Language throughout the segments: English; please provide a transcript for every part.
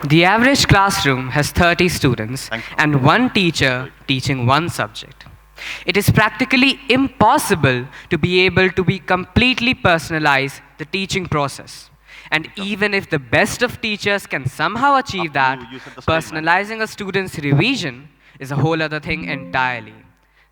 The average classroom has 30 students Thanks. and one teacher teaching one subject. It is practically impossible to be able to be completely personalize the teaching process. And even if the best of teachers can somehow achieve that, You set the stage, man. personalizing a student's revision is a whole other thing entirely.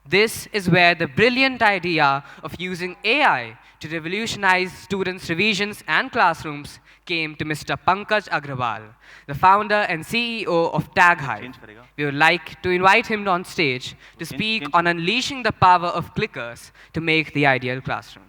This is where the brilliant idea of using AI to revolutionize students' revisions and classrooms came to Mr. Pankaj Agarwal, the founder and CEO of Tag Hive. We would like to invite him on stage to speak on unleashing the power of clickers to make the ideal classroom.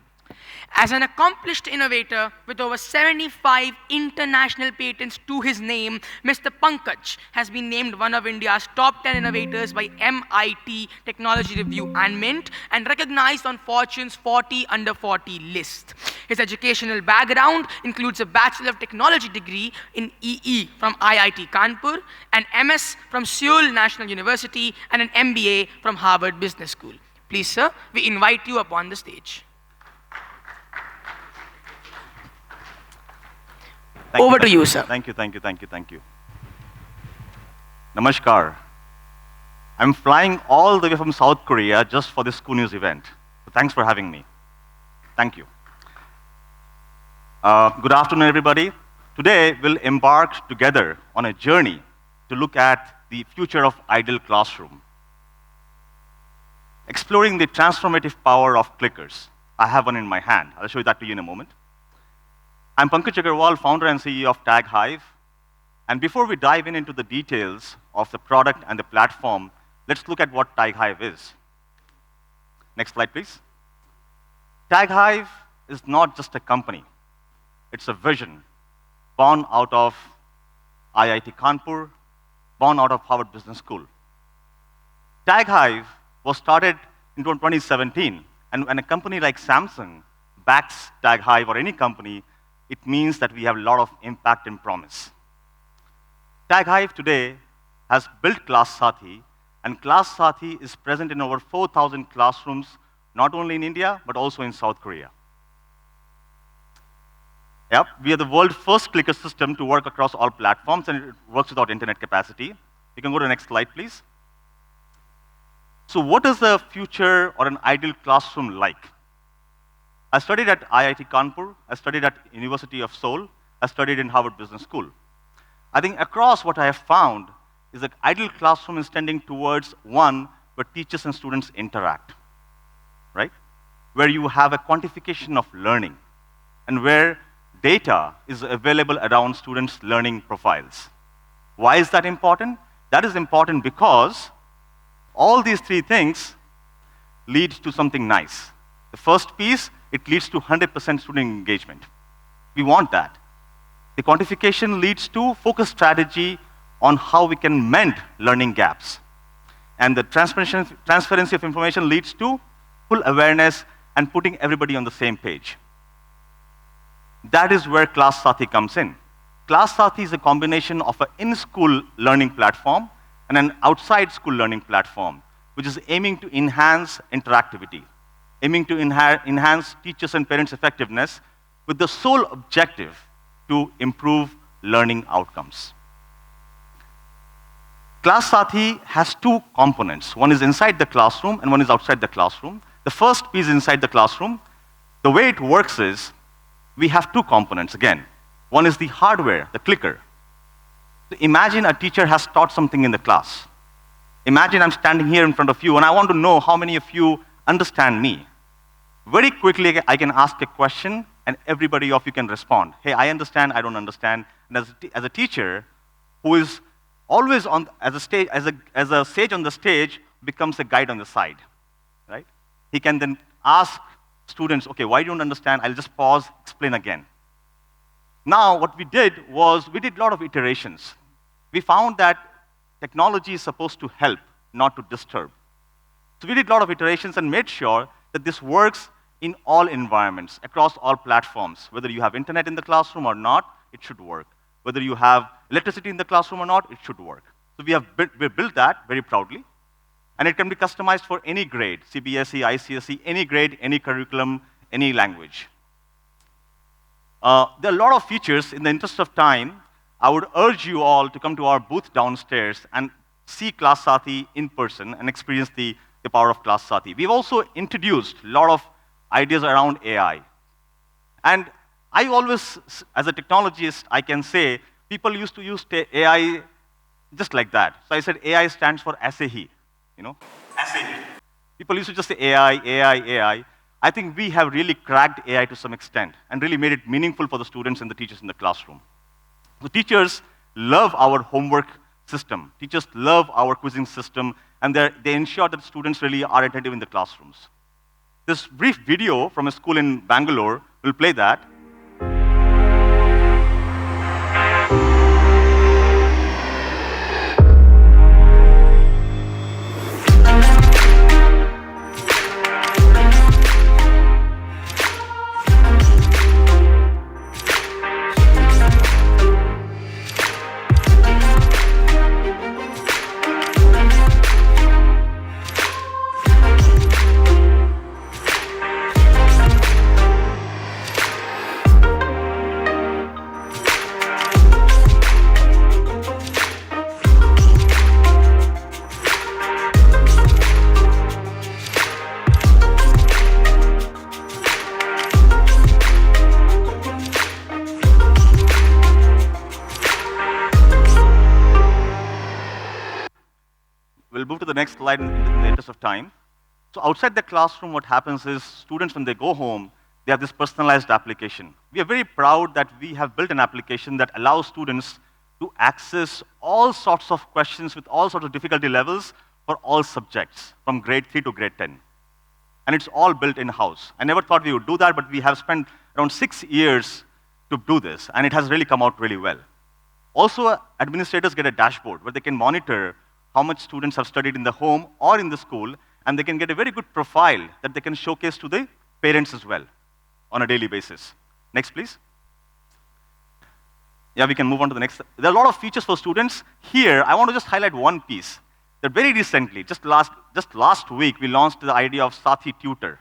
As an accomplished innovator with over 75 international patents to his name, Mr. Pankaj has been named one of India's top 10 innovators by MIT Technology Review and Mint and recognized on Fortune's 40 under 40 list. His educational background includes a Bachelor of Technology degree in EE from IIT Kanpur, an MS from Seoul National University, and an MBA from Harvard Business School. Please, sir, we invite you up on the stage. Over to you, sir. Thank you. Namaskar. I'm flying all the way from South Korea just for this ScooNews event. So thanks for having me. Thank you. Good afternoon, everybody. Today, we'll embark together on a journey to look at the future of ideal classroom, exploring the transformative power of clickers. I have one in my hand. I'll show you that to you in a moment. I'm Pankaj Agarwal, founder and CEO of Tag Hive. And before we dive into the details of the product and the platform, let's look at what Tag Hive is. Next slide, please. Tag Hive is not just a company. It's a vision born out of IIT Kanpur, born out of Harvard Business School. Tag Hive was started in 2017, and when a company like Samsung backs Tag Hive or any company, it means that we have a lot of impact and promise. Tag Hive today has built Class Sathi, and Class Sathi is present in over 4,000 classrooms, not only in India, but also in South Korea. Yep, we are the world's first clicker system to work across all platforms, and it works without internet capacity. You can go to the next slide, please. So what is the future or an ideal classroom like? I studied at IIT Kanpur, I studied at University of Seoul, I studied in Harvard Business School. I think across what I have found is that ideal classroom is tending towards one where teachers and students interact, right? Where you have a quantification of learning and where data is available around students' learning profiles. Why is that important? That is important because all these three things lead to something nice. The first piece, it leads to 100% student engagement. We want that. The quantification leads to focused strategy on how we can mend learning gaps. And the transparency of information leads to full awareness and putting everybody on the same page. That is where Class Sathi comes in. Class Sathi is a combination of an in-school learning platform and an outside school learning platform, which is aiming to enhance interactivity, aiming to enhance teachers' and parents' effectiveness with the sole objective to improve learning outcomes. Class Sathi has two components. One is inside the classroom and one is outside the classroom. The first piece inside the classroom, the way it works is we have two components again. One is the hardware, the clicker. So imagine a teacher has taught something in the class. Imagine I'm standing here in front of you and I want to know how many of you understand me. Very quickly, I can ask a question, and everybody of you can respond. Hey, I understand, I don't understand. And as a teacher, who is always on as a sage on the stage, becomes a guide on the side, right? He can then ask students, okay, why don't you understand? I'll just pause, explain again. Now, what we did was we did a lot of iterations. We found that technology is supposed to help, not to disturb. So we did a lot of iterations and made sure that this works in all environments, across all platforms. Whether you have internet in the classroom or not, it should work. Whether you have electricity in the classroom or not, it should work. So we built that very proudly. And it can be customized for any grade, CBSE, ICSE, any grade, any curriculum, any language. There are a lot of features. In the interest of time, I would urge you all to come to our booth downstairs and see Class Sathi in person and experience the power of Class Sathi. We've also introduced a lot of ideas around AI. And I always, as a technologist, I can say, people used to use AI just like that. So I said AI stands for Asahi, Asahi. People used to just say AI, AI, AI. I think we have really cracked AI to some extent and really made it meaningful for the students and the teachers in the classroom. The teachers love our homework system. Teachers love our quizzing system, and they ensure that students really are attentive in the classrooms. This brief video from a school in Bangalore will play that. We'll move to the next slide in the interest of time. So outside the classroom, what happens is students, when they go home, they have this personalized application. We are very proud that we have built an application that allows students to access all sorts of questions with all sorts of difficulty levels for all subjects, from grade 3 to grade 10. And it's all built in-house. I never thought we would do that, but we have spent around 6 years to do this, and it has really come out really well. Also, administrators get a dashboard where they can monitor how much students have studied in the home or in the school, and they can get a very good profile that they can showcase to the parents as well on a daily basis. Next, please. Yeah, we can move on to the next. There are a lot of features for students. Here, I want to just highlight one piece. That very recently, just last week, we launched the idea of Sathi Tutor.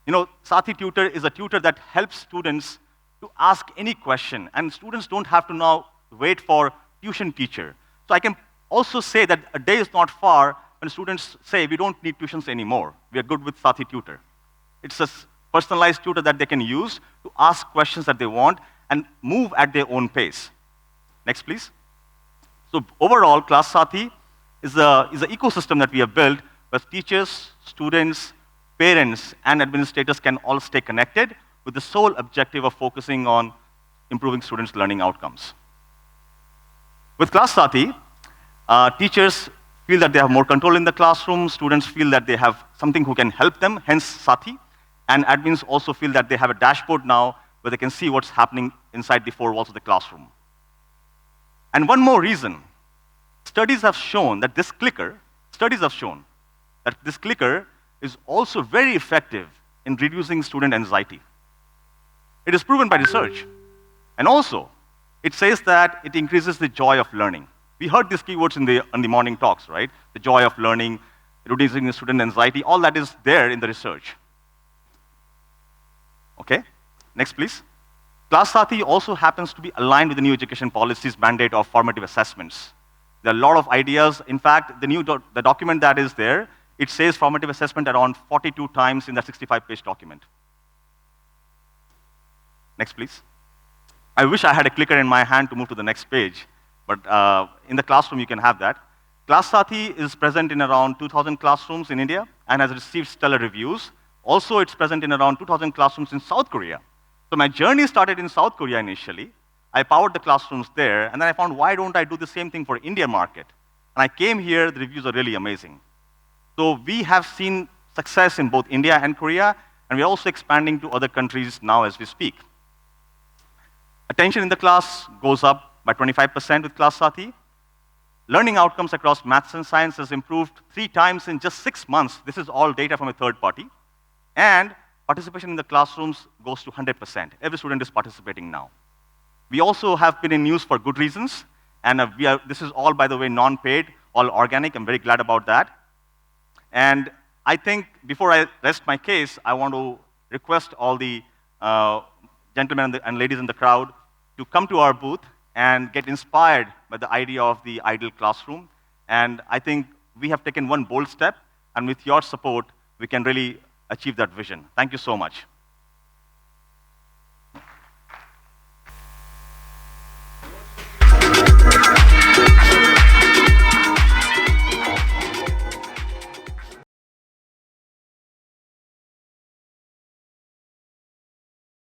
Sathi Tutor is a tutor that helps students to ask any question, and students don't have to now wait for tuition teacher. So I can also say that a day is not far when students say, we don't need tuitions anymore. We are good with Sathi Tutor. It's a personalized tutor that they can use to ask questions that they want and move at their own pace. Next, please. So overall, Class Sathi is an ecosystem that we have built where teachers, students, parents, and administrators can all stay connected with the sole objective of focusing on improving students' learning outcomes. With Class Sathi, teachers feel that they have more control in the classroom, students feel that they have something who can help them, hence Sathi, and admins also feel that they have a dashboard now where they can see what's happening inside the four walls of the classroom. And one more reason, studies have shown that this clicker is also very effective in reducing student anxiety. It is proven by research. And also, it says that it increases the joy of learning. We heard these keywords in the morning talks, right? The joy of learning, reducing the student anxiety, all that is there in the research. Okay, next please. Class Sathi also happens to be aligned with the new education policy's mandate of formative assessments. There are a lot of ideas. In fact, the document that is there, it says formative assessment around 42 times in the 65-page document. Next, please. I wish I had a clicker in my hand to move to the next page, but in the classroom you can have that. Class Sathi is present in around 2,000 classrooms in India and has received stellar reviews. Also, it's present in around 2,000 classrooms in South Korea. So my journey started in South Korea initially. I powered the classrooms there, and then I found, why don't I do the same thing for India market? And I came here, the reviews are really amazing. So we have seen success in both India and Korea, and we're also expanding to other countries now as we speak. Attention in the class goes up by 25% with Class Sathi. Learning outcomes across maths and science has improved 3 times in just 6 months. This is all data from a third party. And participation in the classrooms goes to 100%. Every student is participating now. We also have been in news for good reasons. And this is all, by the way, non-paid, all organic. I'm very glad about that. And I think before I rest my case, I want to request all the gentlemen and ladies in the crowd to come to our booth and get inspired by the idea of the ideal classroom. And I think we have taken one bold step, and with your support, we can really achieve that vision. Thank you so much.